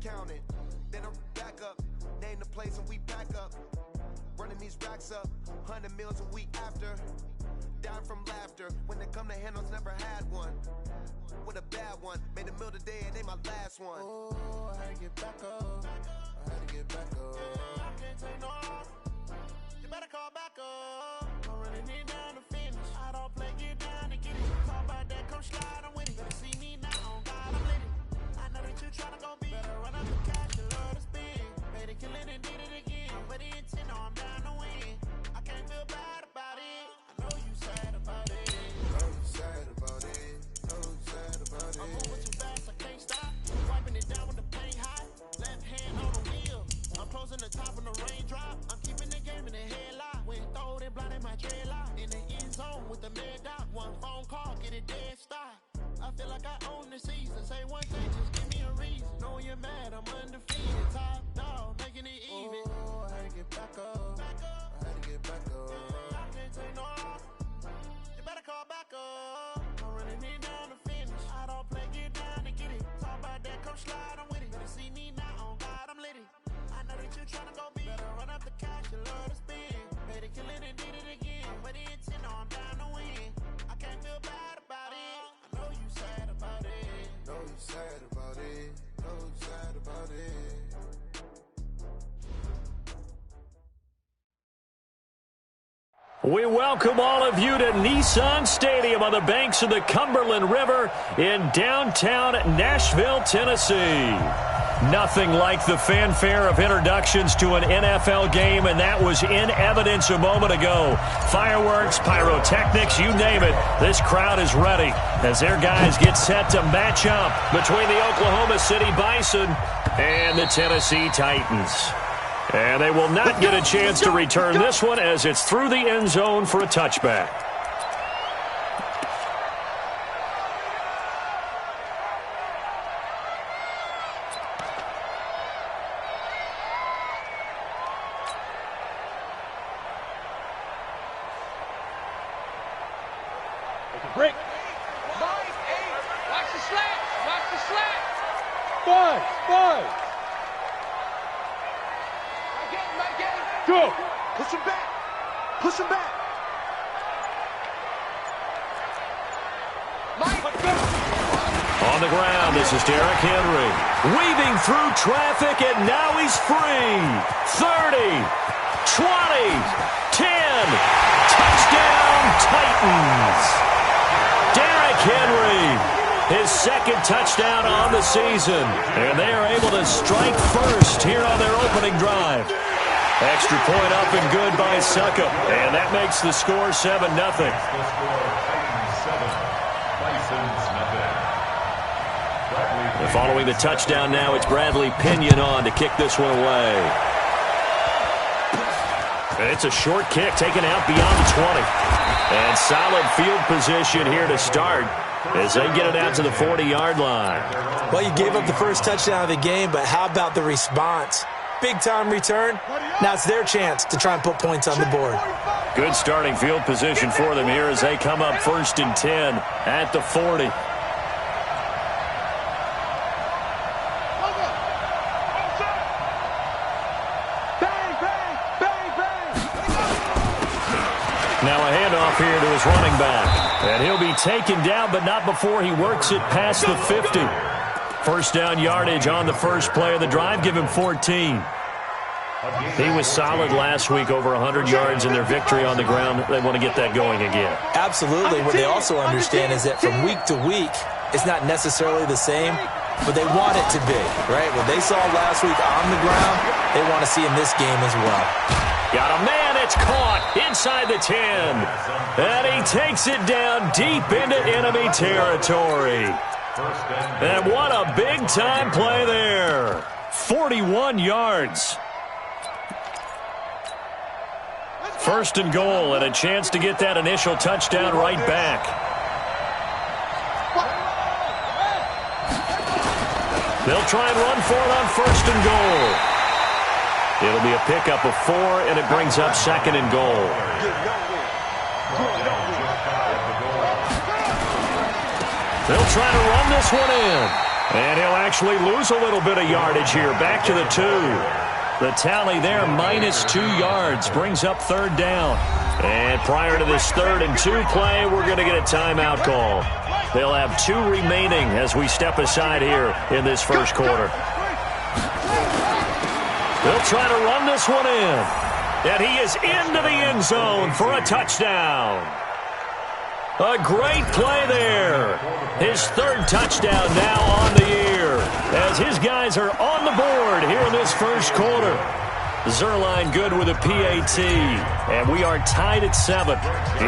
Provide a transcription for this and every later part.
count it. Then I'm back up, name the place and we pack up. Running these racks up, 100 meals a week after. Dying from laughter, when they come to handles, never had one. With a bad one, made a meal today and they my last one. Oh, I had to get back up, I had to get back up. I can't take no loss, you better call back up. I'm running it down to finish, I don't play, get down to get it. Talk about that, come slide, I'm with it. Better see me now, on God, I'm lit it. I know that you tryna go be, better run up the cash, you love to spin. Made it, kill it and did it again. But the intent, no, I'm down to win. I can't feel bad about it. I know you sad about it. Know you sad about it. Know you sad about it. I'm moving too fast, I can't stop. Wiping it down when the paint hot. Left hand on the wheel. I'm closing the top when the raindrop. I'm keeping the game in the headlock. When throwed and blinded my dreadlock. In the end zone with the mad dot. One phone call, get it dead stop. I feel like I own the season. Say one thing, just give me a reason. Knowing you're mad, I'm undefeated. Top dog, making it even. Oh, I had to get back up. I had to get back up. I can't take no loss. You better call back up. I'm running it down to finish. I don't play, get down to get it. Talk about that, come slide, I'm with it. Better see me now, on God, I'm lit it. I know that you tryna go be. Better run up the cash, you love to spin. Made it, kill it and did it again. But the intent, no, I'm down to win. I can't feel bad about it. I know you sad about it. Know you sad about it. Know you sad about it. We welcome all of you to Nissan Stadium on the banks of the Cumberland River in downtown Nashville, Tennessee. Nothing like the fanfare of introductions to an NFL game, and that was in evidence a moment ago. Fireworks, pyrotechnics, you name it. This crowd is ready as their guys get set to match up between the Oklahoma City Bison and the Tennessee Titans. And they will not get a chance to return this one as it's through the end zone for a touchback. Break. 9-8. Watch the slant. Watch the slant. 5. Go. Push him back. Push him back. On the ground, this is Derrick Henry. Weaving through traffic, and now he's free. 30, 20, 10. Touchdown, Titans. Derrick Henry, his second touchdown on the season. And they are able to strike first here on their opening drive. Extra point up and good by Succop. And that makes the score 7-0. Following the touchdown now, it's Bradley Pinion on to kick this one away. And it's a short kick taken out beyond the 20. And solid field position here to start as they get it out to the 40-yard line. Well, you gave up the first touchdown of the game, but how about the response? Big-time return. Now it's their chance to try and put points on the board. Good starting field position for them here as they come up 1st and 10 at the 40. Now a handoff here to his running back. And he'll be taken down, but not before he works it past the 50. First down yardage on the first play of the drive. Give him 14. He was solid last week, over 100 yards in their victory on the ground. They want to get that going again. Absolutely. What they also understand is that from week to week, it's not necessarily the same, but they want it to be, right? What they saw last week on the ground, they want to see in this game as well. Got a man, it's caught inside the 10. And he takes it down deep into enemy territory. And what a big-time play there. 41 yards. First and goal, and a chance to get that initial touchdown right back. They'll try and run for it on first and goal. It'll be a pickup of 4, and it brings up 2nd and goal. They'll try to run this one in. And he'll actually lose a little bit of yardage here. Back to the 2. The tally there, -2 yards, brings up 3rd down. And prior to this 3rd and 2 play, we're going to get a timeout call. They'll have 2 remaining as we step aside here in this first quarter. They'll try to run this one in. And he is into the end zone for a touchdown. A great play there. His 3rd touchdown now on the year as his guys are on the board here in this first quarter. Zuerlein good with a PAT, and we are tied at 7.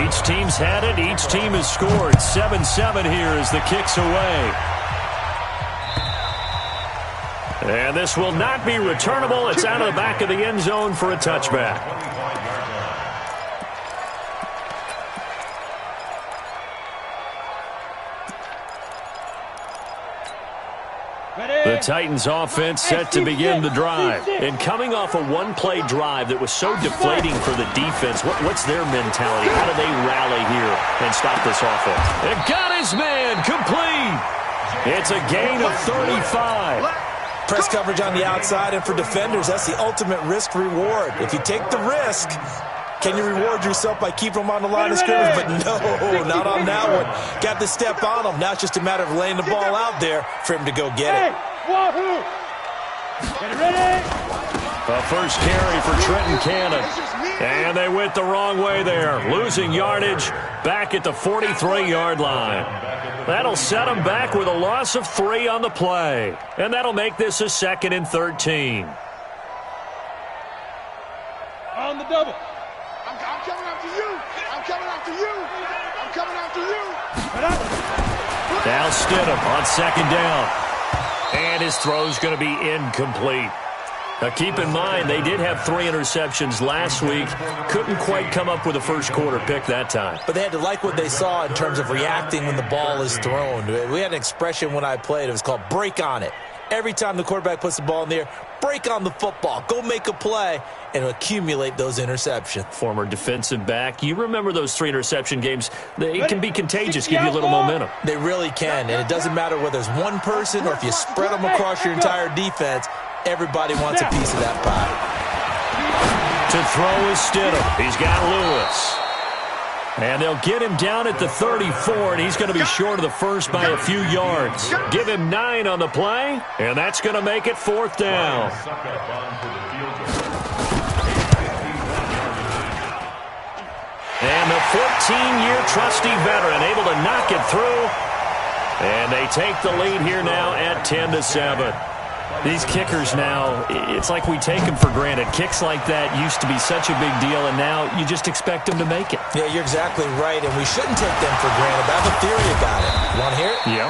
Each team's had it. Each team has scored. 7-7 here as the kick's away. And this will not be returnable. It's out of the back of the end zone for a touchback. The Titans offense set to begin the drive. And coming off a one-play drive that was so deflating for the defense, what's their mentality? How do they rally here and stop this offense? It got his man complete. It's a gain of 35. Press coverage on the outside, and for defenders, that's the ultimate risk-reward. If you take the risk, can you reward yourself by keeping them on the line of scrimmage? But no, not on that one. Got to step on them. Now it's just a matter of laying the ball out there for him to go get it. Get ready. A first carry for Trenton Cannon. And they went the wrong way there. Losing yardage back at the 43-yard line. That'll set them back with a loss of 3 on the play. And that'll make this a 2nd and 13. On the double. I'm coming after you. I'm coming after you. I'm coming after you. Now Stidham on 2nd down. And his throw's going to be incomplete. Now keep in mind, they did have 3 interceptions last week. Couldn't quite come up with a first quarter pick that time. But they had to like what they saw in terms of reacting when the ball is thrown. We had an expression when I played. It was called break on it. Every time the quarterback puts the ball in the air, break on the football. Go make a play and accumulate those interceptions. Former defensive back. You remember those 3 interception games. They can be contagious, give you a little momentum. They really can, and it doesn't matter whether it's one person or if you spread them across your entire defense. Everybody wants a piece of that pie. To throw is Stidham. He's got Lewis. And they'll get him down at the 34, and he's going to be short of the first by a few yards. Give him 9 on the play, and that's going to make it 4th down. And the 14-year trusty veteran able to knock it through. And they take the lead here now at 10-7. These kickers now, it's like we take them for granted. Kicks like that used to be such a big deal, and now you just expect them to make it. Yeah, you're exactly right, and we shouldn't take them for granted. I have a theory about it. You want to hear it? Yep.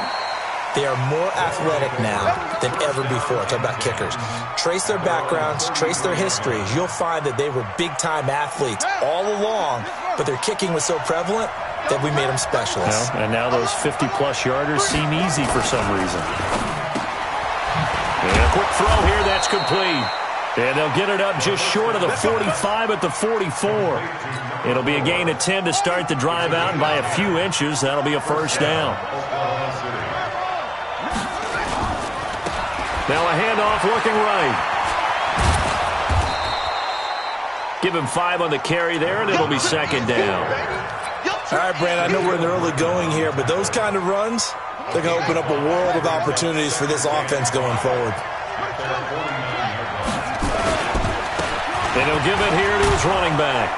They are more athletic now than ever before. Talk about kickers. Trace their backgrounds, trace their histories. You'll find that they were big-time athletes all along, but their kicking was so prevalent that we made them specialists. Well, and now those 50-plus yarders seem easy for some reason. And a quick throw here, that's complete. And they'll get it up just short of the 45 at the 44. It'll be a gain of 10 to start the drive out, and by a few inches, that'll be a first down. Now a handoff looking right. Give him 5 on the carry there, and it'll be 2nd down. All right, Brand, I know we're in the early going here, but those kind of runs, they're going to open up a world of opportunities for this offense going forward. And he'll give it here to his running back.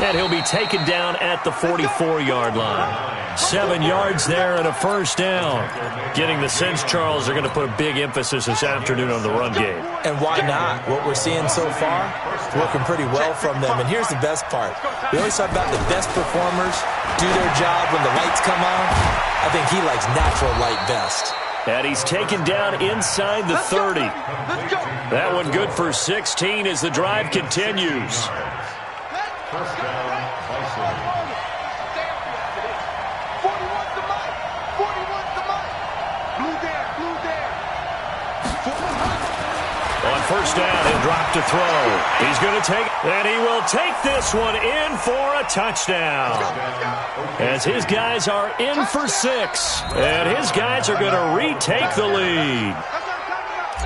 And he'll be taken down at the 44-yard line. 7 yards there and a first down. Getting the sense, Charles, they're going to put a big emphasis this afternoon on the run game. And why not? What we're seeing so far, working pretty well from them. And here's the best part. We always talk about the best performers do their job when the lights come on. I think he likes natural light best. And he's taken down inside the 30. That one good for 16 as the drive continues. On first down, he'll drop to throw. He's going to take, and he will take this one in for a touchdown. As his guys are in for 6, and his guys are going to retake the lead.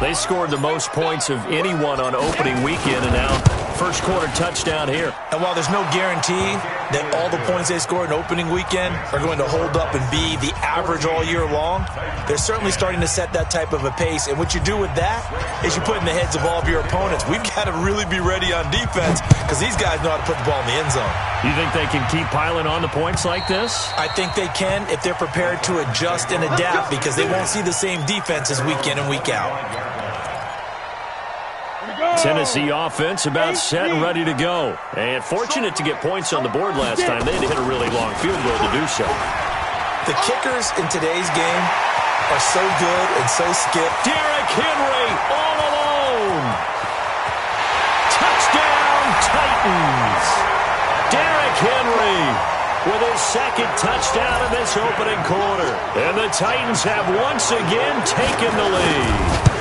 They scored the most points of anyone on opening weekend, and now first quarter touchdown here. And while there's no guarantee that all the points they score in opening weekend are going to hold up and be the average all year long, they're certainly starting to set that type of a pace. And what you do with that is you put in the heads of all of your opponents. We've got to really be ready on defense because these guys know how to put the ball in the end zone. You think they can keep piling on the points like this? I think they can if they're prepared to adjust and adapt because they won't see the same defenses week in and week out. Tennessee offense about set and ready to go. And fortunate to get points on the board last time. They had to hit a really long field goal to do so. The kickers in today's game are so good and so skilled. Derrick Henry all alone. Touchdown, Titans. Derrick Henry with his second touchdown in this opening quarter. And the Titans have once again taken the lead.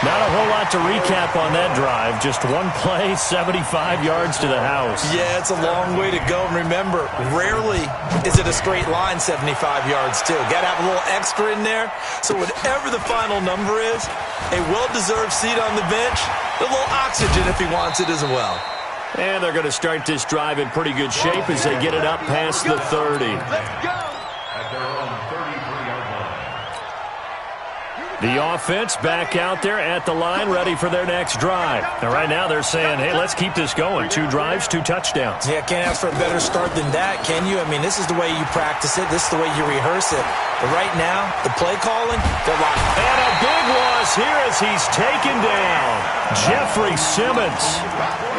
Not a whole lot to recap on that drive. Just one play, 75 yards to the house. Yeah, it's a long way to go. And remember, rarely is it a straight line 75 yards, too. Got to have a little extra in there. So whatever the final number is, a well-deserved seat on the bench, a little oxygen if he wants it as well. And they're going to start this drive in pretty good shape as they get it up past the 30. Let's go. The offense back out there at the line, ready for their next drive. Now, right now they're saying, hey, let's keep this going. 2 drives, 2 touchdowns. Yeah, can't ask for a better start than that, can you? I mean, this is the way you practice it. This is the way you rehearse it. But right now, the play calling, they're locked. And a big loss here as he's taken down. Jeffrey Simmons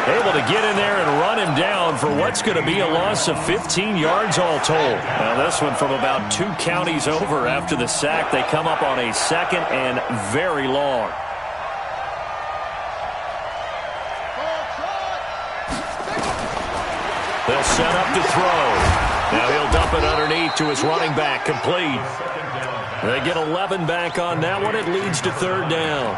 able to get in there and run him down for what's going to be a loss of 15 yards all told. Now, this one from about 2 counties over after the sack. They come up on a second and very long. They'll set up to throw. Now he'll dump it underneath to his running back, complete. They get 11 back on that one. It leads to 3rd down.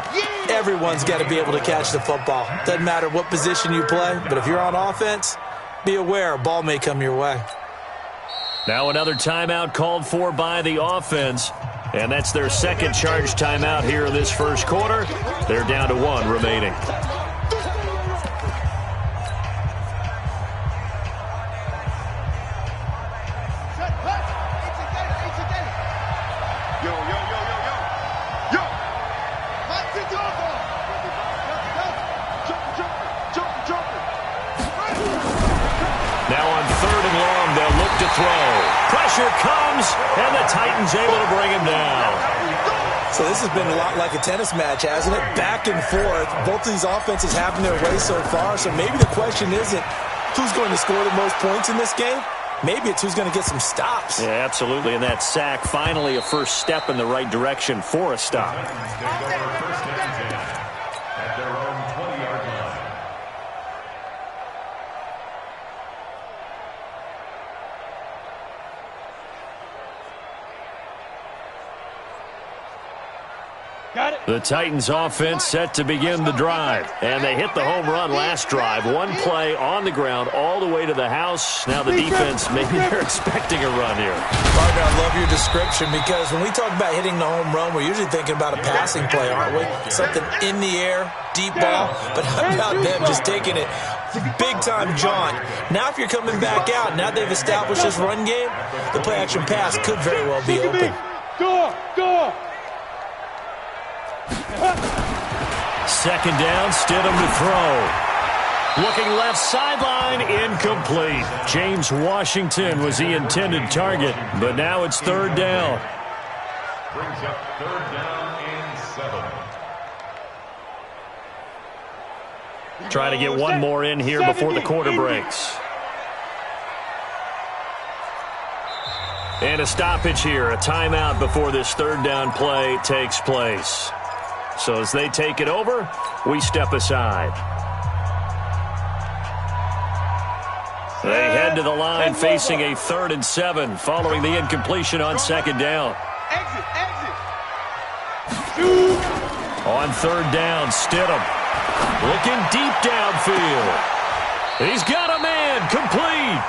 Everyone's got to be able to catch the football. Doesn't matter what position you play, but if you're on offense, be aware a ball may come your way. Now another timeout called for by the offense, and that's their second charge timeout here in this first quarter. They're down to 1 remaining. Pressure comes, and the Titans able to bring him down. So this has been a lot like a tennis match, hasn't it? Back and forth. Both of these offenses having their way so far. So maybe the question isn't who's going to score the most points in this game. Maybe it's who's going to get some stops. Yeah, absolutely. And that sack, finally a first step in the right direction for a stop. At their own 20-yard line. The Titans offense set to begin the drive. And they hit the home run last drive. 1 play on the ground all the way to the house. Now the defense, maybe they're expecting a run here. Partner, I love your description because when we talk about hitting the home run, we're usually thinking about a passing play, aren't we? Something in the air, deep ball. But how about them just taking it big-time jaunt? Now if you're coming back out, now they've established this run game, the play-action pass could very well be open. Go! Second down, Stidham to throw. Looking left sideline, incomplete. James Washington was the intended target, but now it's 3rd down. Brings up 3rd down and 7. Trying to get one more in here before the quarter breaks. And a stoppage here, a timeout before this 3rd down play takes place. So as they take it over, we step aside. They head to the line facing a 3rd and 7 following the incompletion on 2nd down. Exit! On third down, Stidham looking deep downfield. He's got a man, complete.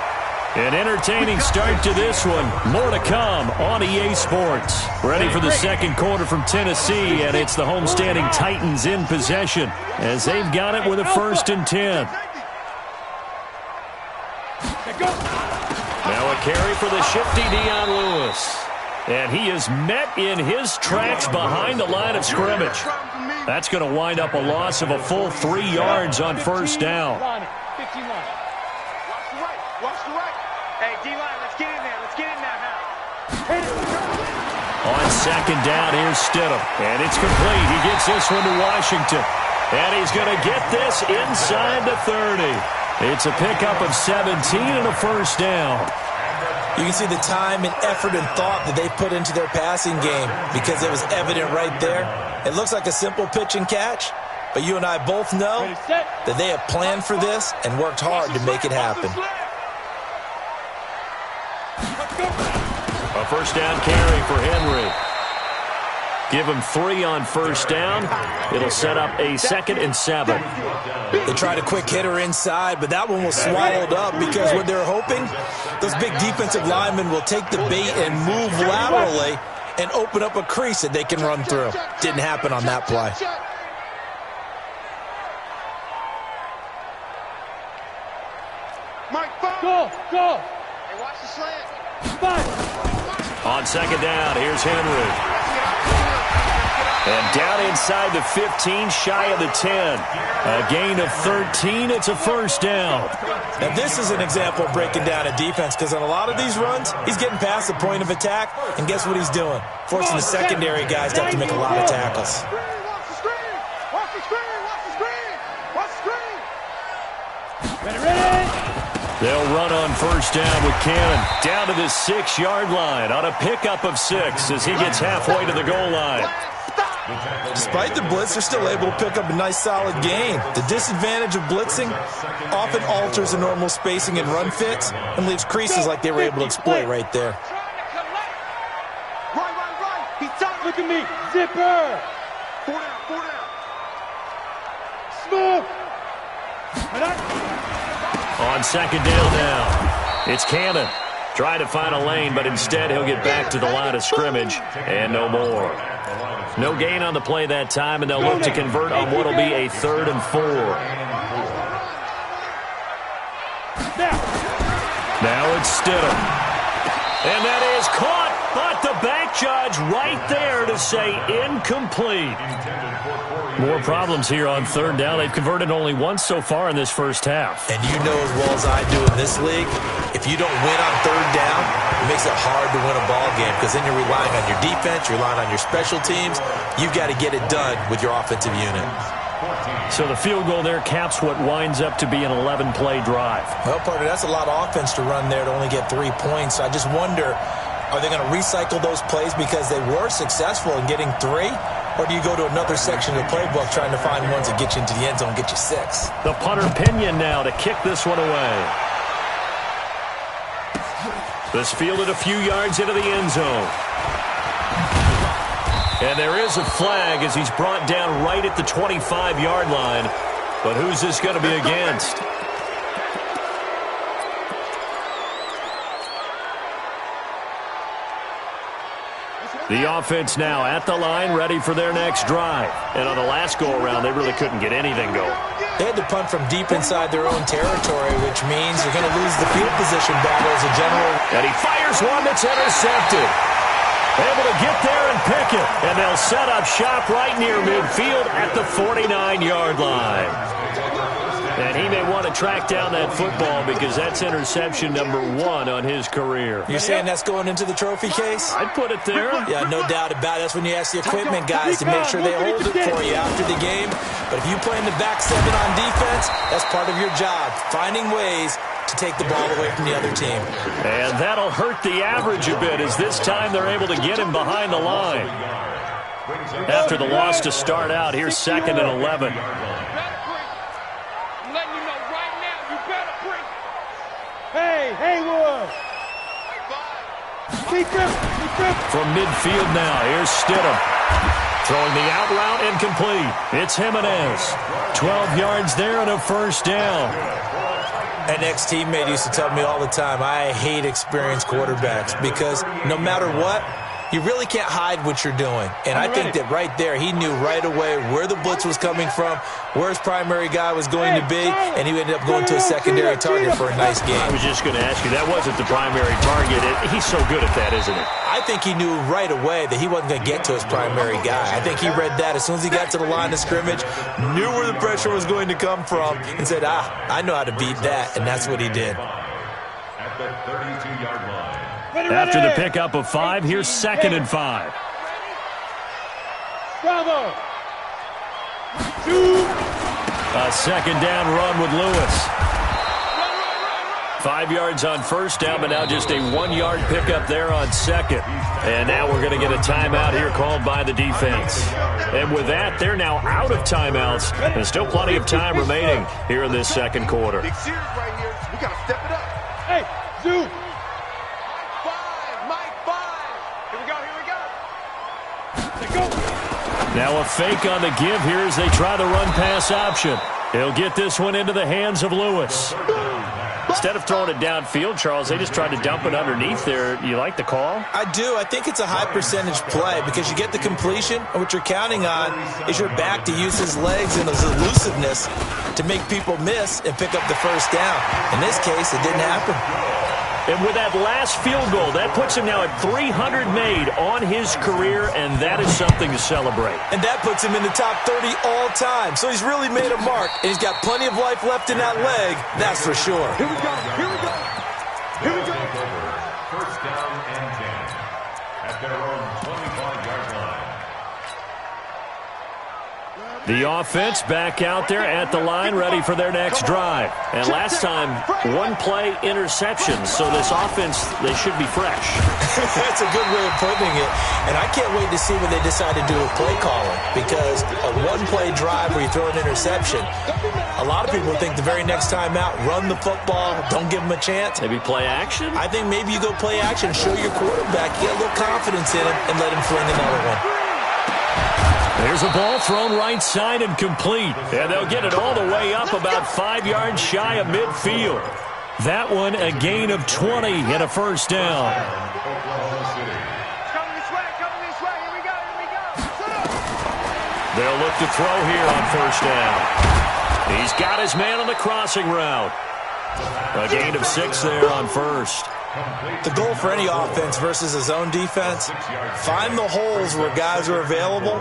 An entertaining start to this one. More to come on EA Sports. Ready for the second quarter from Tennessee, and it's the homestanding Titans in possession as they've got it with a 1st and 10. Now a carry for the shifty Dion Lewis. And he is met in his tracks behind the line of scrimmage. That's going to wind up a loss of a full 3 yards on 1st down. Watch the right. Watch the right. Hey, D-line, let's get in there. Let's get in there now. On 2nd down, here's Stidham. And it's complete. He gets this one to Washington. And he's going to get this inside the 30. It's a pickup of 17 and a 1st down. You can see the time and effort and thought that they put into their passing game because it was evident right there. It looks like a simple pitch and catch, but you and I both know that they have planned for this and worked hard to make it happen. A 1st down carry for Henry. Give him 3 on 1st down. It'll set up a 2nd and 7. They tried a quick hitter inside, but that one was swallowed up because what they're hoping, those big defensive linemen will take the bait and move laterally and open up a crease that they can run through. Didn't happen on that play. Go. Hey, watch the slant. On 2nd down, here's Henry. And down inside the 15, shy of the 10. A gain of 13, it's a 1st down. Now this is an example of breaking down a defense because on a lot of these runs, he's getting past the point of attack, and guess what he's doing? Forcing the secondary guys to have to make a lot of tackles. Watch the screen. Watch the screen. Watch the screen. Watch the screen. Ready. They'll run on 1st down with Cannon down to the 6-yard line on a pickup of 6 as he gets halfway to the goal line. Despite the blitz, they're still able to pick up a nice solid gain. The disadvantage of blitzing often alters the normal spacing and run fits and leaves creases like they were able to exploit right there. Right. He's tight. Look at me. Zipper. 4 down. Smooth. On 2nd down now, it's Cannon. Trying to find a lane, but instead he'll get back to the line of scrimmage and no more. No gain on the play that time, and they'll look to convert on what will be a 3rd and 4. Now it's Stidham. And that is caught, but the back judge right there to say incomplete. More problems here on 3rd down. They've converted only once so far in this 1st half. And you know as well as I do in this league, if you don't win on 3rd down, it makes it hard to win a ball game because then you're relying on your defense, you're relying on your special teams. You've got to get it done with your offensive unit. So the field goal there caps what winds up to be an 11-play drive. Well, partner, that's a lot of offense to run there to only get 3 points. So I just wonder, are they going to recycle those plays because they were successful in getting 3? Or do you go to another section of the playbook trying to find ones that get you into the end zone and get you 6? The punter Pinion now to kick this one away. This fielded a few yards into the end zone. And there is a flag as he's brought down right at the 25-yard line. But who's this going to be against? The offense now at the line, ready for their next drive. And on the last go-around, they really couldn't get anything going. They had to punt from deep inside their own territory, which means they're going to lose the field position battle as a general. And he fires one that's intercepted. Able to get there and pick it. And they'll set up shop right near midfield at the 49-yard line. And he may want to track down that football because that's interception number 1 on his career. You're saying that's going into the trophy case? I'd put it there. Yeah, no doubt about it. That's when you ask the equipment guys to make sure they hold it for you after the game. But if you play in the back 7 on defense, that's part of your job, finding ways to take the ball away from the other team. And that'll hurt the average a bit as this time they're able to get him behind the line. After the loss to start out, here's 2nd and 11. Hey, Haywood! From midfield now, here's Stidham. Throwing the out route incomplete. It's Jimenez. 12 yards there and a first down. An ex-teammate used to tell me all the time, I hate experienced quarterbacks because no matter what, you really can't hide what you're doing. And I think that right there, he knew right away where the blitz was coming from, where his primary guy was going to be, and he ended up going to a secondary target for a nice game. I was just going to ask you, that wasn't the primary target. He's so good at that, isn't he? I think he knew right away that he wasn't going to get to his primary guy. I think he read that as soon as he got to the line of scrimmage, knew where the pressure was going to come from, and said, I know how to beat that, and that's what he did. At the 32-yard line. After the pickup of 5, here's 2nd and 5. Bravo. A second down run with Lewis. 5 yards on first down, but now just a 1-yard pickup there on second. And now we're going to get a timeout here called by the defense. And with that, they're now out of timeouts. There's still plenty of time remaining here in this second quarter. Big series right here. We got to step it up. Hey, Zoo. Now a fake on the give here as they try the run-pass option. He'll get this one into the hands of Lewis. Instead of throwing it downfield, Charles, they just tried to dump it underneath there. You like the call? I do. I think it's a high-percentage play because you get the completion, and what you're counting on is your back to use his legs and his elusiveness to make people miss and pick up the first down. In this case, it didn't happen. And with that last field goal, that puts him now at 300 made on his career, and that is something to celebrate. And that puts him in the top 30 all time. So he's really made a mark, and he's got plenty of life left in that leg, that's for sure. Here we go. Here we go. Here we go. First down and 10 at their own 25-yard line. The offense back out there at the line, ready for their next drive. And last time, 1-play interception. So this offense, they should be fresh. That's a good way of putting it. And I can't wait to see what they decide to do with play calling. Because a 1-play drive where you throw an interception, a lot of people think the very next time out, run the football, don't give them a chance. Maybe play action? I think maybe you go play action, show your quarterback, get a little confidence in him, and let him fling another one. There's a ball thrown right side and complete. And they'll get it all the way up about 5 yards shy of midfield. That one a gain of 20 and a first down. They'll look to throw here on first down. He's got his man on the crossing route. A gain of 6 there on first. The goal for any offense versus a zone defense, find the holes where guys are available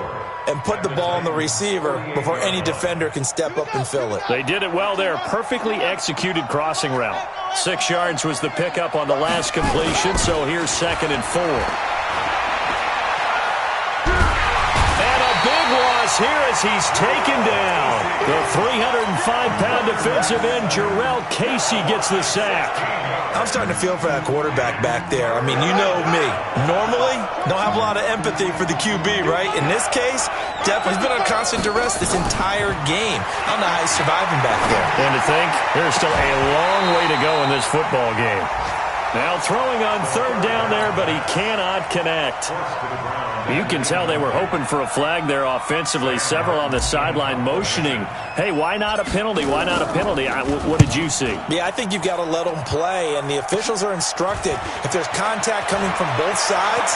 and put the ball on the receiver before any defender can step up and fill it. They did it well there. Perfectly executed crossing route. 6 yards was the pickup on the last completion, so here's 2nd and 4. And a big loss here as he's taken down. The 305-pound defensive end, Jarrell Casey, gets the sack. I'm starting to feel for that quarterback back there. I mean, you know me. Normally, don't have a lot of empathy for the QB, right? In this case, definitely he's been on constant duress this entire game. I don't know how he's surviving back there. And to think, there's still a long way to go in this football game. Now throwing on 3rd down there, but he cannot connect. You can tell they were hoping for a flag there offensively. Several on the sideline motioning, hey, why not a penalty? Why not a penalty? What did you see? Yeah, I think you've got to let them play, and the officials are instructed. If there's contact coming from both sides,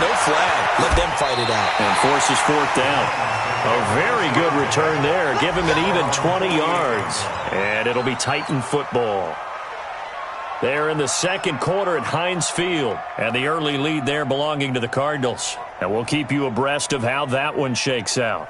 no flag. Let them fight it out. And forces 4th down. A very good return there. Give him an even 20 yards. And it'll be Titan football. They're in the second quarter at Heinz Field, and the early lead there belonging to the Cardinals. And we'll keep you abreast of how that one shakes out.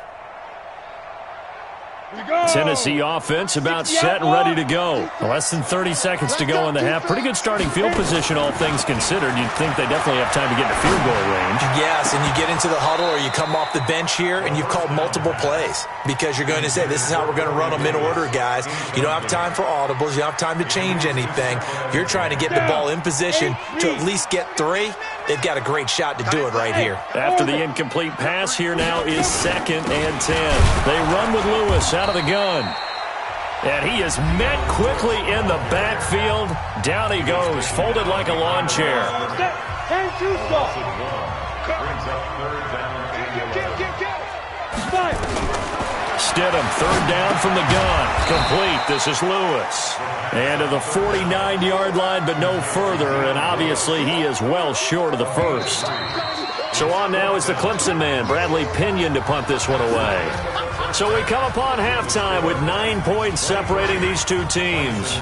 Tennessee offense about set and ready to go. Less than 30 seconds to go in the half. Pretty good starting field position, all things considered. You'd think they definitely have time to get to field goal range. Yes, and you get into the huddle or you come off the bench here and you've called multiple plays because you're going to say, this is how we're going to run them in order, guys. You don't have time for audibles. You don't have time to change anything. You're trying to get the ball in position to at least get 3. They've got a great shot to do it right here. After the incomplete pass, here now is 2nd and 10. They run with Lewis out of the gun. And he is met quickly in the backfield. Down he goes, folded like a lawn chair. Brings up 3rd down and 11. Stidham, third down from the gun. Complete. This is Lewis. And to the 49-yard line, but no further. And obviously he is well short of the first. So on now is the Clemson man, Bradley Pinion, to punt this one away. So we come upon halftime with 9 points separating these two teams.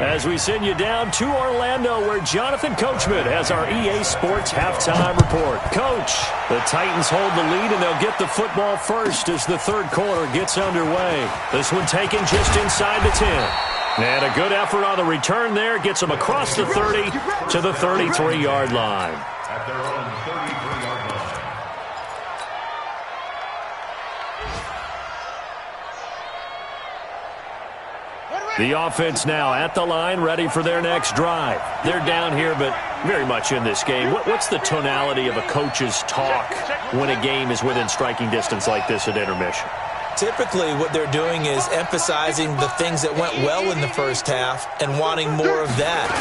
As we send you down to Orlando, where Jonathan Coachman has our EA Sports halftime report. Coach, the Titans hold the lead, and they'll get the football first as the third quarter gets underway. This one taken just inside the 10. And a good effort on the return there gets them across the 30 to the 33-yard line. At their own 33-yard line. The offense now at the line, ready for their next drive. They're down here, but very much in this game. What's the tonality of a coach's talk when a game is within striking distance like this at intermission? Typically, what they're doing is emphasizing the things that went well in the first half and wanting more of that.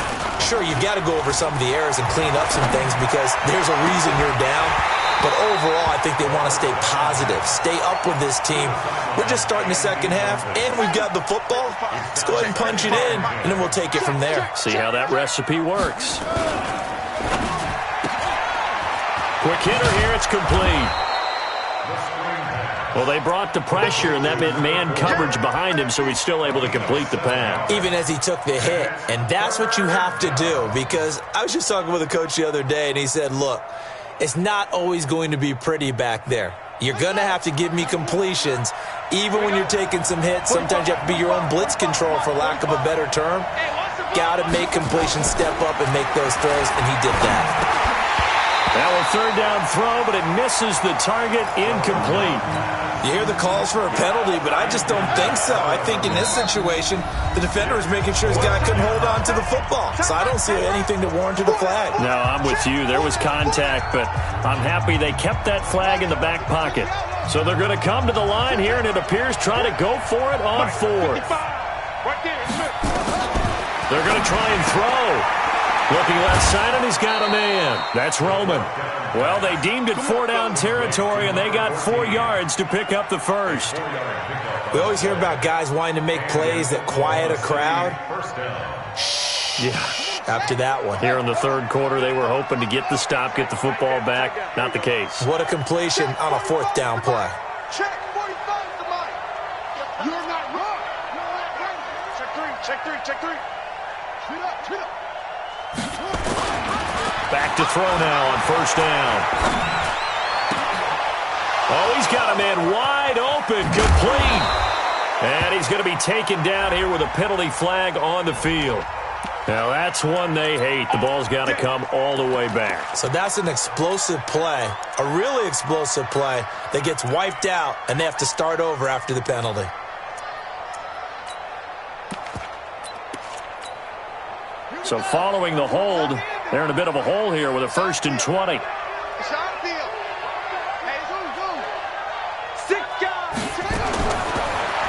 Sure, you've got to go over some of the errors and clean up some things because there's a reason you're down. But overall, I think they want to stay positive, stay up with this team. We're just starting the second half, and we've got the football. Let's go ahead and punch it in, and then we'll take it from there. See how that recipe works. Quick hitter here, it's complete. Well, they brought the pressure, and that meant man coverage behind him, so he's still able to complete the pass. Even as he took the hit, and that's what you have to do, because I was just talking with a coach the other day, and he said, look, it's not always going to be pretty back there. You're going to have to give me completions. Even when you're taking some hits, sometimes you have to be your own blitz control, for lack of a better term. Got to make completions, step up, and make those throws, and he did that. Now a third down throw, but it misses the target, incomplete. You hear the calls for a penalty, but I just don't think so. I think in this situation, the defender was making sure his guy couldn't hold on to the football. So I don't see anything that warranted a flag. No, I'm with you. There was contact, but I'm happy they kept that flag in the back pocket. So they're going to come to the line here, and it appears try to go for it on fourth. They're going to try and throw. Looking left side, and he's got a man. That's Roman. Well, they deemed it 4-down territory, and they got 4 yards to pick up the first. We always hear about guys wanting to make plays that quiet a crowd. Yeah. After that one. Here in the third quarter, they were hoping to get the stop, get the football back. Not the case. What a completion on a 4th down play. Check 45 to Mike. You're not wrong. You're not right. Check three, check three, check three. Treat up, treat up. Back to throw now on first down. Oh, he's got a man wide open, complete. And he's going to be taken down here with a penalty flag on the field. Now, that's one they hate. The ball's got to come all the way back. So that's an explosive play, a really explosive play that gets wiped out, and they have to start over after the penalty. So following the hold, they're in a bit of a hole here with a 1st and 20.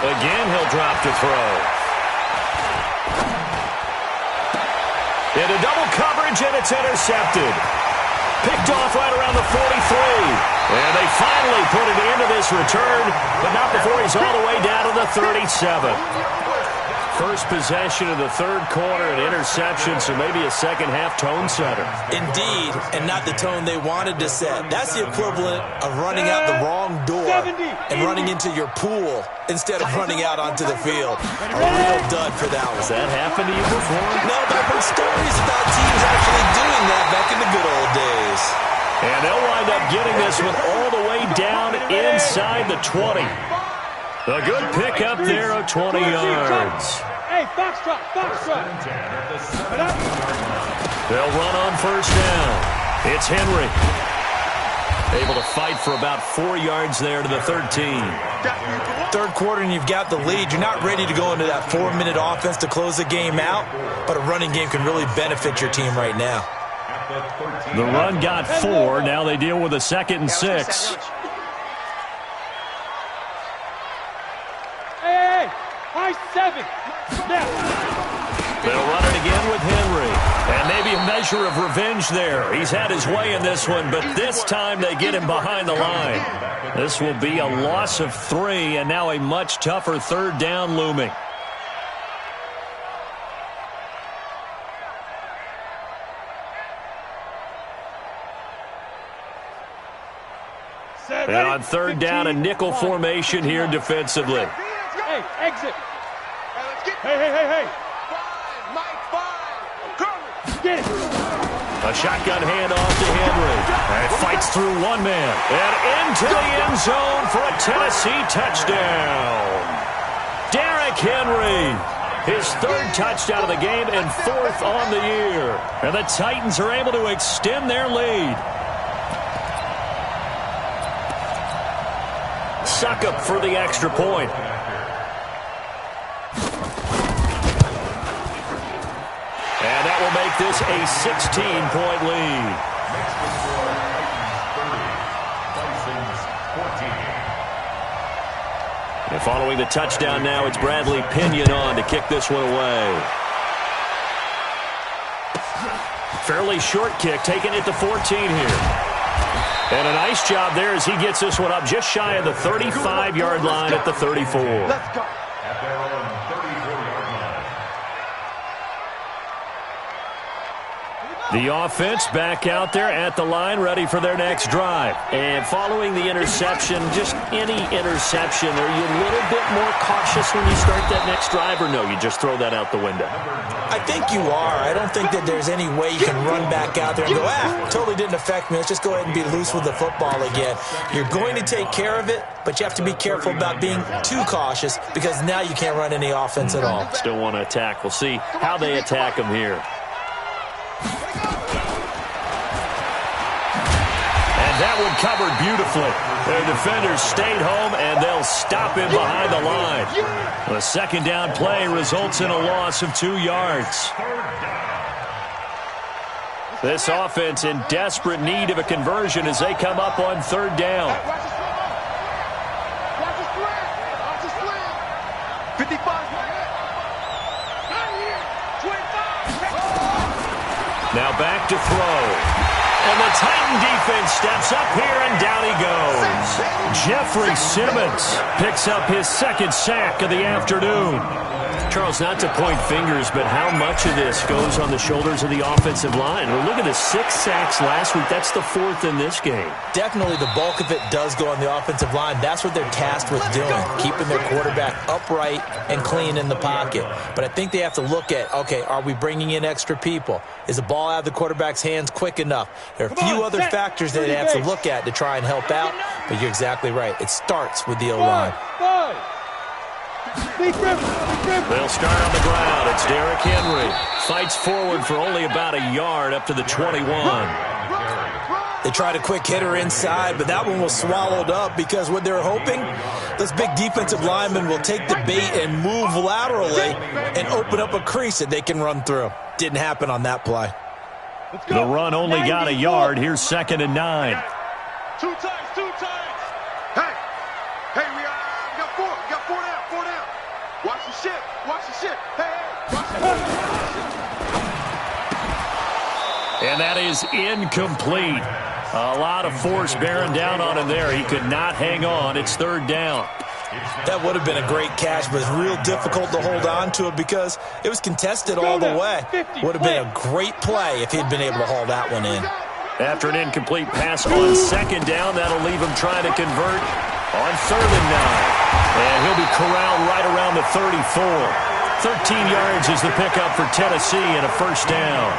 Again, he'll drop to throw. Into double coverage, and it's intercepted. Picked off right around the 43. And they finally put it into this return, but not before he's all the way down to the 37. First possession of the third quarter, an interception, so maybe a second-half tone setter. Indeed, and not the tone they wanted to set. That's the equivalent of running out the wrong door and running into your pool instead of running out onto the field. A real dud for that one. Has that happened to you before? No, but I've heard stories about teams actually doing that back in the good old days. And they'll wind up getting this one all the way down inside the 20. A good pickup there of 20 yards. Hey, foxtrot, foxtrot. They'll run on first down. It's Henry. Able to fight for about 4 yards there to the 13. Third quarter and you've got the lead. You're not ready to go into that 4-minute offense to close the game out, but a running game can really benefit your team right now. The run got 4. Now they deal with a 2nd and 6. Hey, high 7. Now. They'll run it again with Henry. And maybe a measure of revenge there. He's had his way in this one, but this time they get him behind the line. This will be a loss of 3, and now a much tougher 3rd down looming. And on 3rd down, a nickel formation here defensively. Hey, exit. Hey. Get it. A shotgun handoff to Henry. And fights through one man. And into the end zone for a Tennessee touchdown. Derrick Henry. His 3rd touchdown of the game and 4th on the year. And the Titans are able to extend their lead. Succop for the extra point. And that will make this a 16-point lead. And following the touchdown now, it's Bradley Pinion on to kick this one away. Fairly short kick, taking it to 14 here. And a nice job there as he gets this one up just shy of the 35-yard line at the 34. Let's go. At their own 34-yard line. The offense back out there at the line, ready for their next drive. And following the interception, just any interception, are you a little bit more cautious when you start that next drive, or no, you just throw that out the window? I think you are. I don't think that there's any way you can run back out there and go, totally didn't affect me. Let's just go ahead and be loose with the football again. You're going to take care of it, but you have to be careful about being too cautious because now you can't run any offense at all. Still want to attack. We'll see how they attack him here. And that one covered beautifully. Their defenders stayed home, and they'll stop him behind the line. The 2nd down play results in a loss of 2 yards. This offense in desperate need of a conversion as they come up on 3rd down. Watch the slant. 55. Now back to throw. And the Titan defense steps up here, and down he goes. Jeffrey Simmons picks up his 2nd sack of the afternoon. Charles, not to point fingers, but how much of this goes on the shoulders of the offensive line? Well, look at the 6 sacks last week. That's the 4th in this game. Definitely the bulk of it does go on the offensive line. That's what they're tasked with doing, keeping their quarterback upright and clean in the pocket. But I think they have to look at, okay, are we bringing in extra people? Is the ball out of the quarterback's hands quick enough? There are a few other factors that they have to look at to try and help out, but you're exactly right. It starts with the O-line. They'll start on the ground. It's Derrick Henry. Fights forward for only about a yard up to the 21. They tried a quick hitter inside, but that one was swallowed up because what they're hoping, those big defensive linemen will take the bait and move laterally and open up a crease that they can run through. Didn't happen on that play. The run only got a yard. Here's 2nd and 9. 2 times. Hey, we got 4. We got 4 down. Watch the shit. Hey, watch the shit. And that is incomplete. A lot of force bearing down on him there. He could not hang on. It's 3rd down. That would have been a great catch, but it's real difficult to hold on to it because it was contested all the way. Would have been a great play if he'd been able to haul that one in. After an incomplete pass on 2nd down, that'll leave him trying to convert on 3rd and 9. And he'll be corralled right around the 34. 13 yards is the pickup for Tennessee and a 1st down.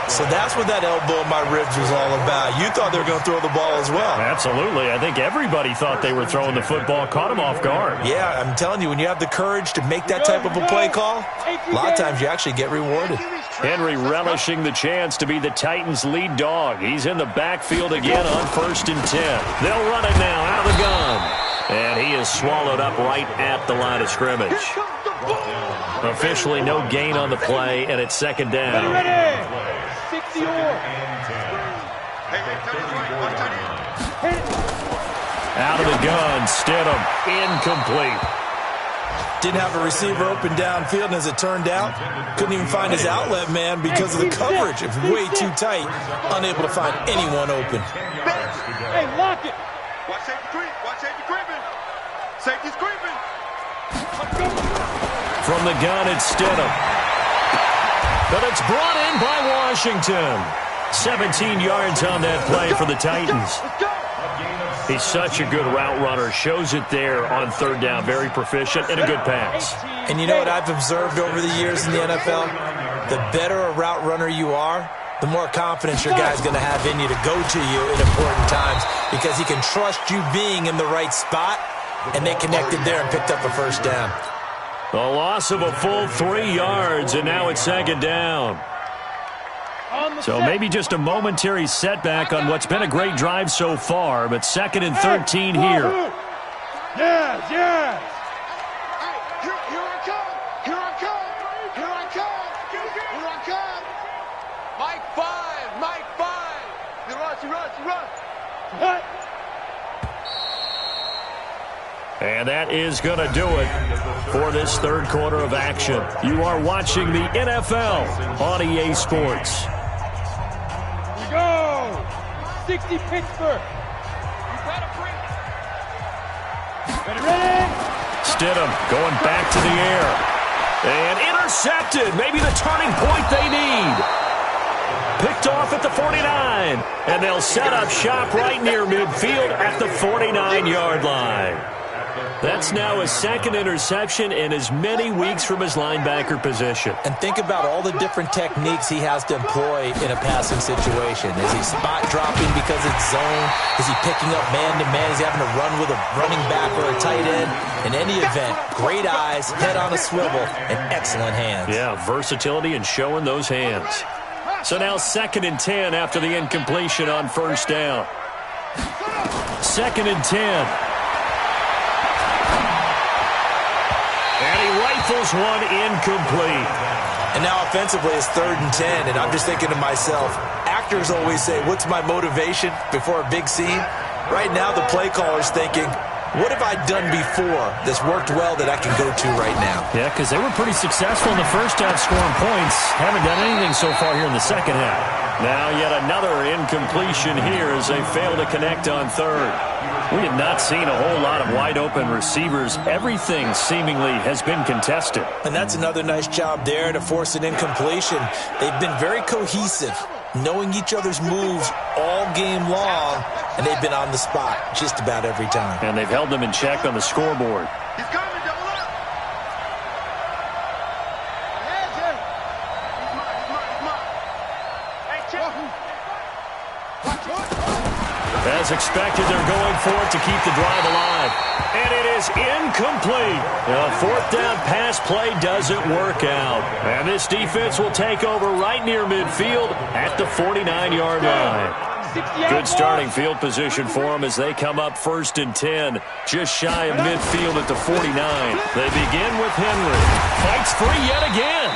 So that's what that elbow in my ribs was all about. You thought they were going to throw the ball as well. Absolutely. I think everybody thought they were throwing the football, caught him off guard. Yeah, I'm telling you, when you have the courage to make that type of a play call, a lot of times you actually get rewarded. Henry relishing the chance to be the Titans' lead dog. He's in the backfield again on 1st and 10. They'll run it now out of the gun. And he is swallowed up right at the line of scrimmage. Officially no gain on the play, and it's 2nd down. Out of the gun, Stidham, incomplete. Didn't have a receiver open downfield, and as it turned out, couldn't even find his outlet man because of the coverage. It's way too tight, unable to find anyone open. Hey, lock it. Watch safety creep. Watch safety creeping. Safety's creeping. From the gun, it's Stidham. But it's brought in by Washington. 17 yards on that play for the Titans. He's such a good route runner. Shows it there on third down. Very proficient and a good pass. And you know what I've observed over the years in the NFL? The better a route runner you are, the more confidence your guy's going to have in you to go to you in important times because he can trust you being in the right spot, and they connected there and picked up a first down. A loss of a full 3 yards, and now it's second down. So maybe just a momentary setback on what's been a great drive so far, but 2nd and 13 here. Yes, yes. Here I come. Here I come. Here I come. Here I come. Mike 5. Mike 5. He runs. What? And that is going to do it for this third quarter of action. You are watching the NFL on EA Sports. Go! 60 Pittsburgh. Ready? Stidham going back to the air. And intercepted. Maybe the turning point they need. Picked off at the 49. And they'll set up shop right near midfield at the 49-yard line. That's now his 2nd interception in as many weeks from his linebacker position. And think about all the different techniques he has to employ in a passing situation. Is he spot dropping because it's zone? Is he picking up man-to-man? Is he having to run with a running back or a tight end? In any event, great eyes, head on a swivel, and excellent hands. Yeah, versatility and showing those hands. So now 2nd and 10 after the incompletion on first down. 2nd and 10. And he rifles one incomplete. And now offensively it's 3rd and 10, and I'm just thinking to myself, actors always say, what's my motivation before a big scene? Right now the play caller's thinking, what have I done before that's worked well that I can go to right now? Yeah, because they were pretty successful in the first half scoring points. Haven't done anything so far here in the second half. Now yet another incompletion here as they fail to connect on third. We have not seen a whole lot of wide-open receivers. Everything seemingly has been contested. And that's another nice job there to force an incompletion. They've been very cohesive, knowing each other's moves all game long, and they've been on the spot just about every time. And they've held them in check on the scoreboard. He's coming, double up. Hey, check. As expected, they're going for it to keep the drive alive. And it is incomplete. A 4th down pass play doesn't work out. And this defense will take over right near midfield at the 49-yard line. Good starting field position for them as they come up 1st and 10, just shy of midfield at the 49. They begin with Henry. Fights free yet again.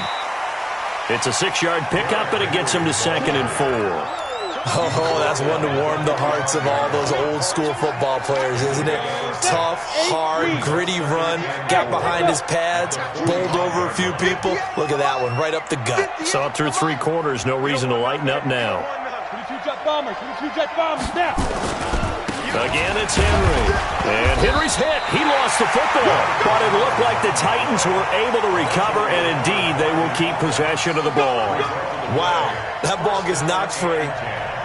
It's a 6-yard pickup, and it gets him to 2nd and 4. Oh, that's one to warm the hearts of all those old-school football players, isn't it? Tough, hard, gritty run, got behind his pads, bowled over a few people. Look at that one, right up the gut. Saw it through 3 quarters, no reason to lighten up now. 22 jet bombers, 22 jet bombers, now. Again, it's Henry. And Henry's hit. He lost the football. But it looked like the Titans were able to recover, and indeed, they will keep possession of the ball. Wow, that ball gets knocked free,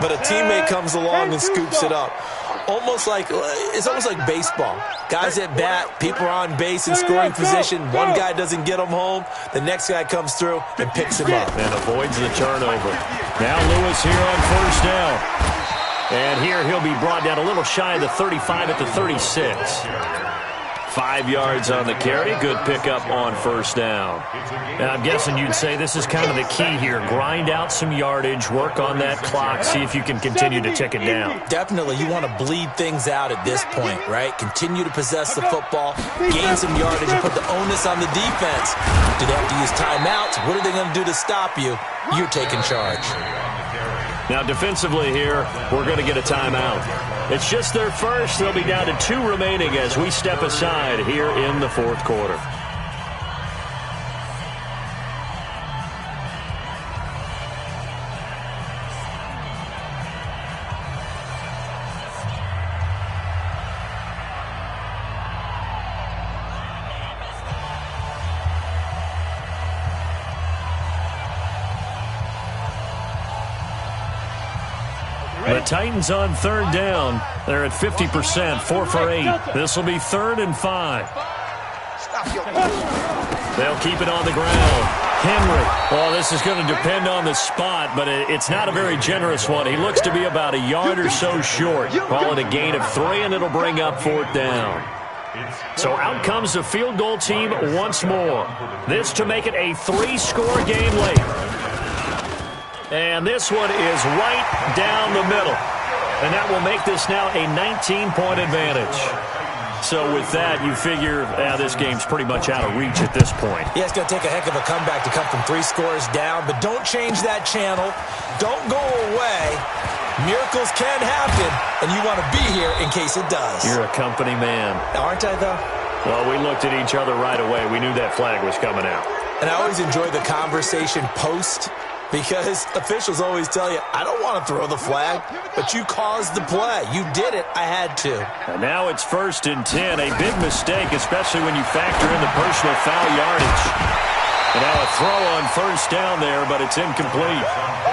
but a teammate comes along and scoops it up. It's almost like baseball. Guys at bat, people are on base in scoring position. One guy doesn't get him home. The next guy comes through and picks him up. And avoids the turnover. Now Lewis here on first down. And here he'll be brought down a little shy of the 35 at the 36. 5 yards on the carry. Good pickup on first down. And I'm guessing you'd say this is kind of the key here. Grind out some yardage, work on that clock, see if you can continue to tick it down. Definitely. You want to bleed things out at this point, right? Continue to possess the football, gain some yardage, and put the onus on the defense. Do they have to use timeouts? What are they going to do to stop you? You're taking charge. Now, defensively here, we're going to get a timeout. It's just their first. They'll be down to 2 remaining as we step aside here in the 4th quarter. The Titans on third down. They're at 50%, 4 for 8. This will be 3rd and 5. They'll keep it on the ground. Henry. Well, this is going to depend on the spot, but it's not a very generous one. He looks to be about a yard or so short. Call it a gain of 3, and it'll bring up 4th down. So out comes the field goal team once more. This to make it a 3-score game late. And this one is right down the middle. And that will make this now a 19-point advantage. So with that, you figure this game's pretty much out of reach at this point. Yeah, it's going to take a heck of a comeback to come from 3 scores down, but don't change that channel. Don't go away. Miracles can happen, and you want to be here in case it does. You're a company man. Aren't I, though? Well, we looked at each other right away. We knew that flag was coming out. And I always enjoy the conversation post, because officials always tell you, I don't want to throw the flag, but you caused the play. You did it. I had to. And now it's 1st and 10. A big mistake, especially when you factor in the personal foul yardage. And now a throw on 1st down there, but it's incomplete.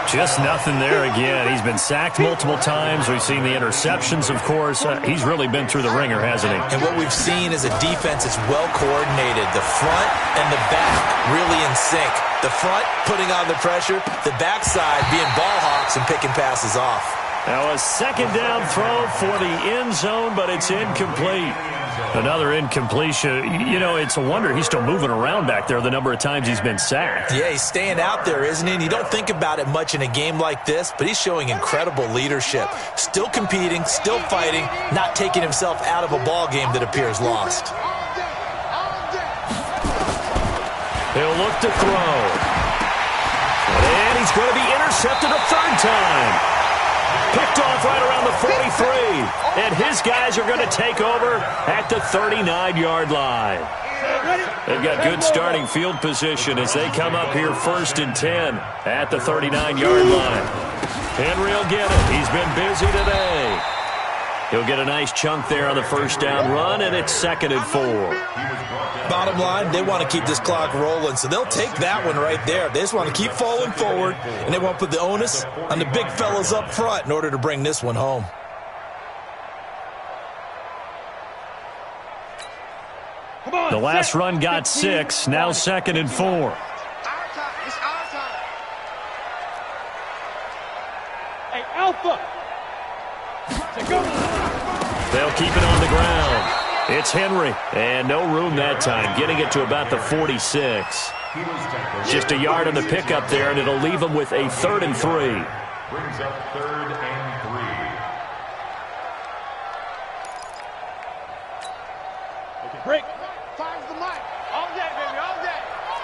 Just nothing there again. He's been sacked multiple times. We've seen the interceptions, of course. He's really been through the ringer, hasn't he? And what we've seen is a defense that's well coordinated. The front and the back really in sync. The front putting on the pressure, the backside being ball hawks and picking passes off. Now a 2nd down throw for the end zone, but it's incomplete. Another incompletion. You know, it's a wonder he's still moving around back there the number of times he's been sacked. Yeah, he's staying out there, isn't he? And you don't think about it much in a game like this, but he's showing incredible leadership. Still competing, still fighting, not taking himself out of a ball game that appears lost. He'll look to throw. And he's going to be intercepted a 3rd time. Picked off right around the 43. And his guys are going to take over at the 39-yard line. They've got good starting field position as they come up here 1st and 10 at the 39-yard line. Henry will get it. He's been busy today. He'll get a nice chunk there on the 1st down run, and it's 2nd and 4. Bottom line, they want to keep this clock rolling, so they'll take that one right there. They just want to keep falling forward, and they want to put the onus on the big fellas up front in order to bring this one home. The last run got 6, now 2nd and 4. Hey, Alpha! They'll keep it on the ground. It's Henry, and no room that time, getting it to about the 46. Just a yard on the pickup there, and it'll leave him with a 3rd and 3. Brings up 3rd and 3. Okay, break. Time's the mic. All day, baby, all day.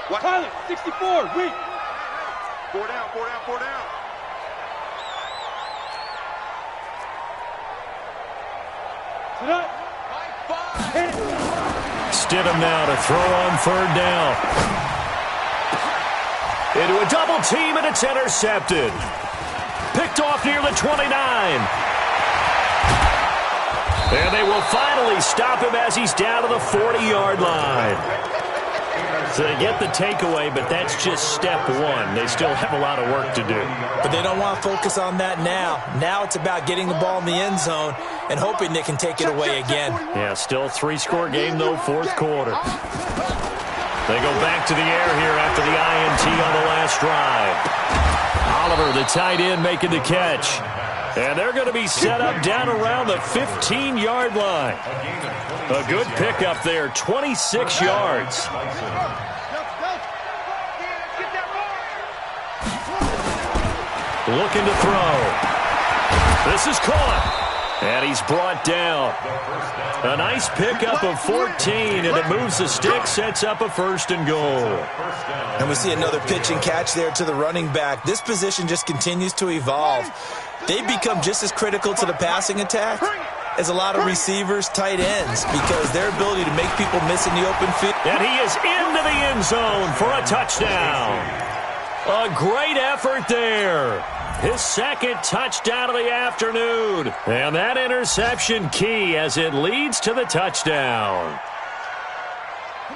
What? Pilot, 64, weak. 4 down, 4 down, 4 down. Sit up. Stidham now to throw on 3rd down. Into a double team, and it's intercepted. Picked off near the 29. And they will finally stop him as he's down to the 40-yard line. So they get the takeaway, but that's just step 1. They still have a lot of work to do. But they don't want to focus on that now. Now it's about getting the ball in the end zone and hoping they can take it away again. Yeah, still 3-score game, though, 4th quarter. They go back to the air here after the INT on the last drive. Oliver, the tight end, making the catch. And they're going to be set up down around the 15-yard line. A good pickup there, 26 yards. Looking to throw. This is caught. And he's brought down. A nice pickup of 14, and it moves the stick, sets up a 1st and goal. And we see another pitch and catch there to the running back. This position just continues to evolve. They become just as critical to the passing attack as a lot of receivers, tight ends, because their ability to make people miss in the open field. And he is into the end zone for a touchdown. A great effort there. His 2nd touchdown of the afternoon. And that interception key as it leads to the touchdown.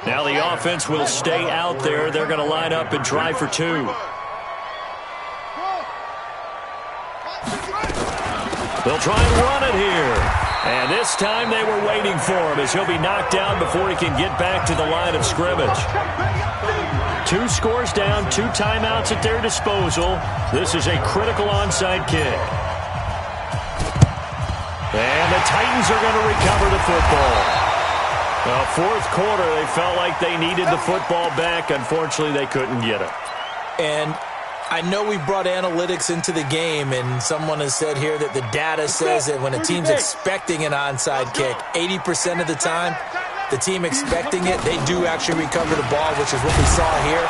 Now the offense will stay out there. They're going to line up and try for 2. They'll try and run it here. And this time they were waiting for him as he'll be knocked down before he can get back to the line of scrimmage. 2 scores down, 2 timeouts at their disposal. This is a critical onside kick. And the Titans are going to recover the football. Well, fourth quarter, they felt like they needed the football back. Unfortunately, they couldn't get it. And I know we brought analytics into the game, and someone has said here that the data says that when a team's expecting an onside kick, 80% of the time, the team expecting it, they do actually recover the ball, which is what we saw here.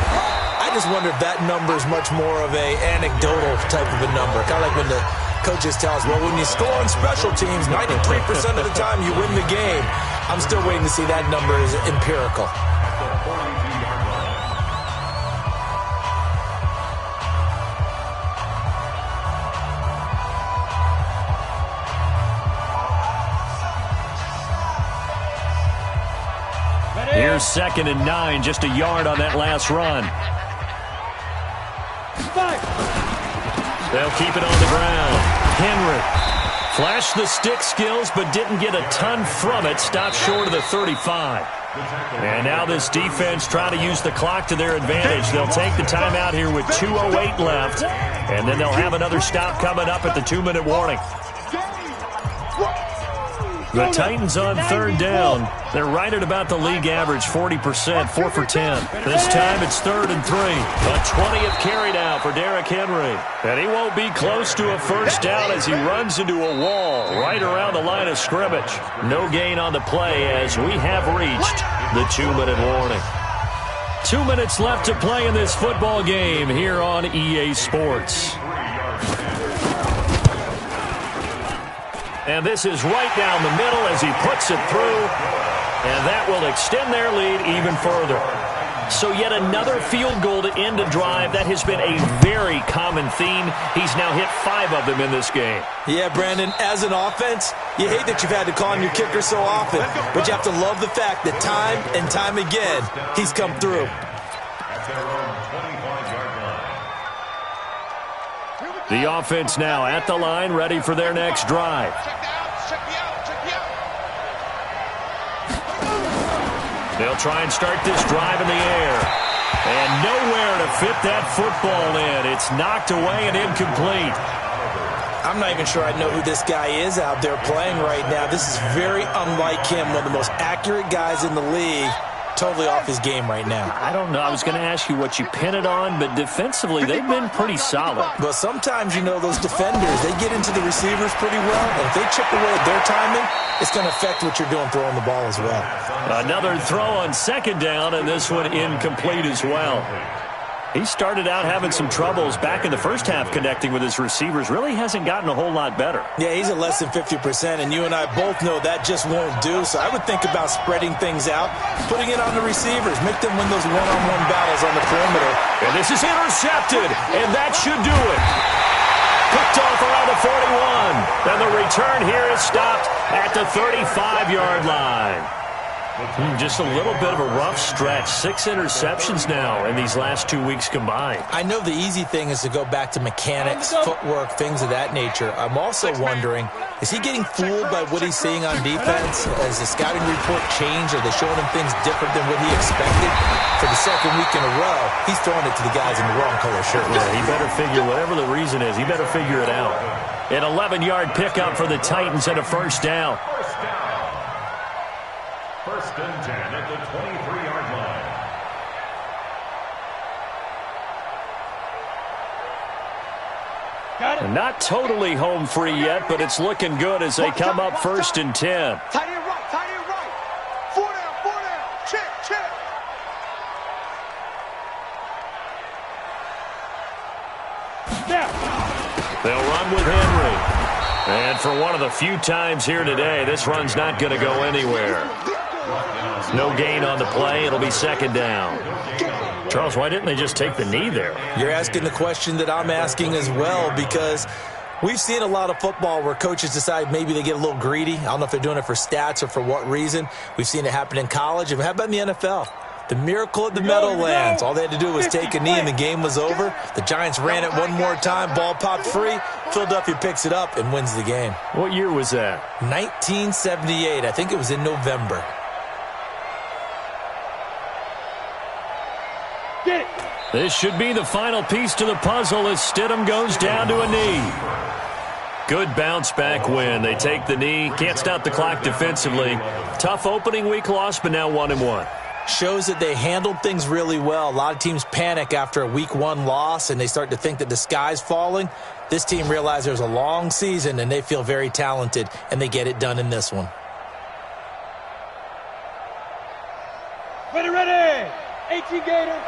I just wonder if that number is much more of a anecdotal type of a number. Kind of like when the coaches tell us, well, when you score on special teams, 93% of the time you win the game. I'm still waiting to see that number is empirical. Here's 2nd and 9, just a yard on that last run. They'll keep it on the ground. Henry flashed the stick skills but didn't get a ton from it. Stopped short of the 35. And now this defense trying to use the clock to their advantage. They'll take the timeout here with 2:08 left. And then they'll have another stop coming up at the 2-minute warning. The Titans on 3rd down. They're right at about the league average, 40%, 4 for 10. This time it's 3rd and 3. A 20th carry now for Derrick Henry. And he won't be close to a first down as he runs into a wall right around the line of scrimmage. No gain on the play as we have reached the 2-minute warning. 2 minutes left to play in this football game here on EA Sports. And this is right down the middle as he puts it through. And that will extend their lead even further. So yet another field goal to end a drive. That has been a very common theme. He's now hit 5 of them in this game. Yeah, Brandon, as an offense, you hate that you've had to call on your kicker so often. But you have to love the fact that time and time again, he's come through. The offense now at the line, ready for their next drive. They'll try and start this drive in the air. And nowhere to fit that football in. It's knocked away and incomplete. I'm not even sure I know who this guy is out there playing right now. This is very unlike him, one of the most accurate guys in the league. Totally off his game right now. I don't know. I was going to ask you what you pin it on, but defensively, they've been pretty solid. But sometimes, you know, those defenders, they get into the receivers pretty well. And if they chip away at their timing, it's going to affect what you're doing throwing the ball as well. Another throw on 2nd down, and this one incomplete as well. He started out having some troubles back in the first half connecting with his receivers. Really hasn't gotten a whole lot better. Yeah, he's at less than 50%, and you and I both know that just won't do. So I would think about spreading things out, putting it on the receivers, make them win those one-on-one battles on the perimeter. And this is intercepted, and that should do it. Picked off around the 41. And the return here is stopped at the 35-yard line. Just a little bit of a rough stretch. 6 interceptions now in these last 2 weeks combined. I know the easy thing is to go back to mechanics, footwork, things of that nature. I'm also wondering, is he getting fooled by what he's seeing on defense? Has the scouting report changed? Are they showing him things different than what he expected? For the 2nd week in a row, he's throwing it to the guys in the wrong color shirt. Yeah, he better figure, whatever the reason is, he better figure it out. An 11-yard pickup for the Titans and a first down. 1st and 10 at the 23-yard line. Got it. Not totally home free yet, but it's looking good as they come up 1st and 10. Tight end right, tight end right. 4 down, check. Snap. They'll run with Henry. And for one of the few times here today, this run's not going to go anywhere. No gain on the play. It'll be 2nd down. Charles, why didn't they just take the knee there? You're asking the question that I'm asking as well, because we've seen a lot of football where coaches decide maybe they get a little greedy. I don't know if they're doing it for stats or for what reason. We've seen it happen in college. And how about in the NFL? The miracle of the Meadowlands. All they had to do was take a knee and the game was over. The Giants ran it one more time. Ball popped free. Philadelphia picks it up and wins the game. What year was that? 1978. I think it was in November. Get it. This should be the final piece to the puzzle as Stidham goes down to a knee. Good bounce-back win. They take the knee. Can't stop the clock defensively. Tough opening week loss, but now 1-1. Shows that they handled things really well. A lot of teams panic after a week 1 loss, and they start to think that the sky's falling. This team realized there's a long season, and they feel very talented, and they get it done in this one. Ready, ready. 18 Gator.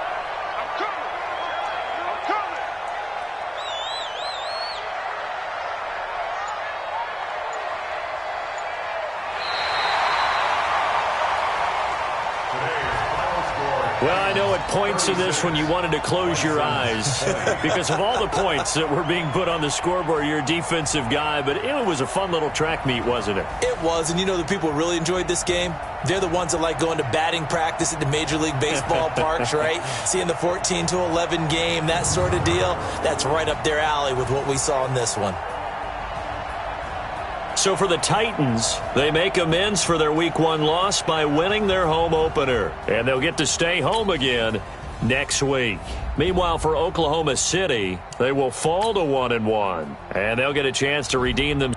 Well, I know at points in this one you wanted to close your eyes because of all the points that were being put on the scoreboard. You're a defensive guy, but it was a fun little track meet, wasn't it? It was, and you know the people who really enjoyed this game? They're the ones that like going to batting practice at the Major League Baseball parks, right? Seeing the 14-11 game, that sort of deal. That's right up their alley with what we saw in this one. So for the Titans, they make amends for their Week 1 loss by winning their home opener. And they'll get to stay home again next week. Meanwhile, for Oklahoma City, they will fall to 1-1. And they'll get a chance to redeem them.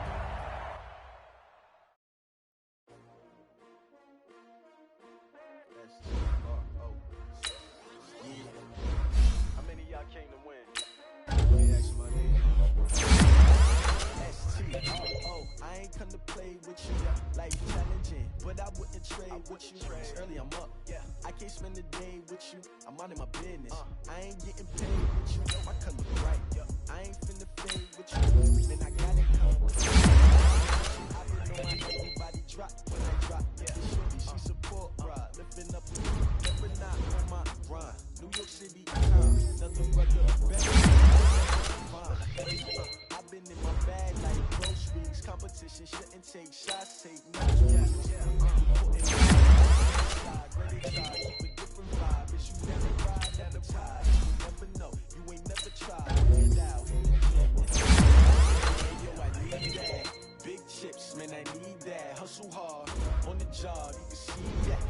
Man, I need that. Hustle hard on the job. You can see that.